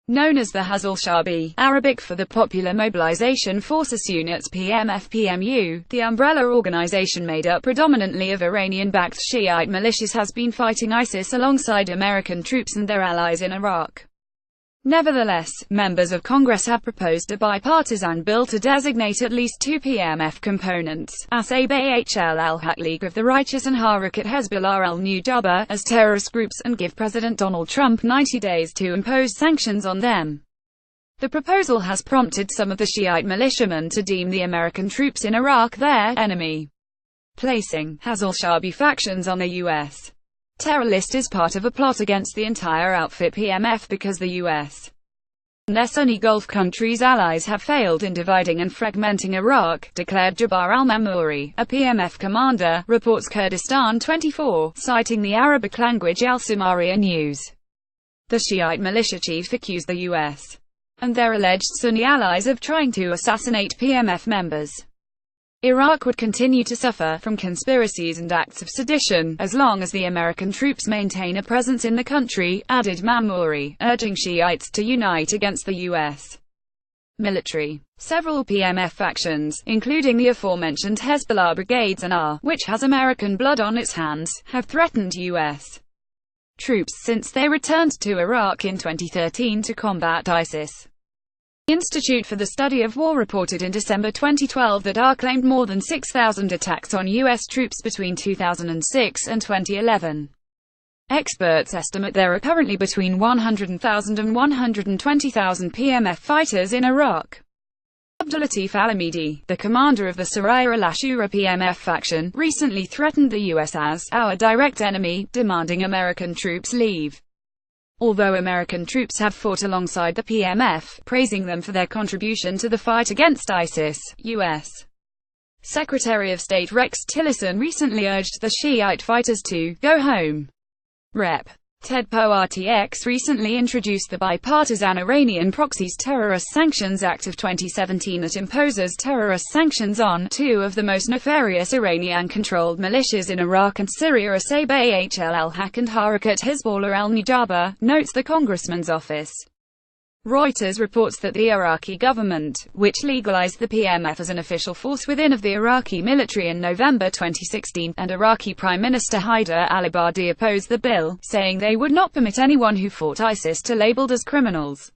Known as the al-Shaabi, Arabic for the Popular Mobilization ForcesUnits PMFPMU, the umbrella organization made up predominantly of Iranian-backed Shiite militias has been fighting ISIS alongside American troops and their allies in Iraq. Nevertheless, members of Congress have proposed a bipartisan bill to designate at least two PMF components, Asaib Ahl al-Haq League of the Righteous and Harakat Hezbollah al-Nujaba, as terrorist groups, and give President Donald Trump 90 days to impose sanctions on them. The proposal has prompted some of the Shiite militiamen to deem the American troops in Iraq their enemy, placing al-Shaabi factions on the U.S. terror list is part of a plot against the entire outfit PMF because the U.S. and their Sunni Gulf countries' allies have failed in dividing and fragmenting Iraq, declared Jabbar al-Mamuri, a PMF commander, reports Kurdistan 24, citing the Arabic-language Al-Samaria News. The Shiite militia chief accused the U.S. and their alleged Sunni allies of trying to assassinate PMF members. Iraq would continue to suffer from conspiracies and acts of sedition, as long as the American troops maintain a presence in the country, added Mamuri, urging Shiites to unite against the U.S. military. Several PMF factions, including the aforementioned Hezbollah brigades and AR, which has American blood on its hands, have threatened U.S. troops since they returned to Iraq in 2013 to combat ISIS. The Institute for the Study of War reported in December 2012 that AR claimed more than 6,000 attacks on U.S. troops between 2006 and 2011. Experts estimate there are currently between 100,000 and 120,000 PMF fighters in Iraq. Abdulatif al-Hamidi, the commander of the Saraya al-Ashura PMF faction, recently threatened the U.S. as our direct enemy, demanding American troops leave. Although American troops have fought alongside the PMF, praising them for their contribution to the fight against ISIS, U.S. Secretary of State Rex Tillerson recently urged the Shiite fighters to go home. Rep. Ted Poe-RTX recently introduced the bipartisan Iranian Proxies Terrorist Sanctions Act of 2017 that imposes terrorist sanctions on two of the most nefarious Iranian-controlled militias in Iraq and Syria, Asaib Ahl al-Haq and Harakat Hezbollah al-Nujaba, notes the congressman's office. Reuters reports that the Iraqi government, which legalized the PMF as an official force within of the Iraqi military in November 2016, and Iraqi Prime Minister Haider al-Abadi opposed the bill, saying they would not permit anyone who fought ISIS to labeled as criminals.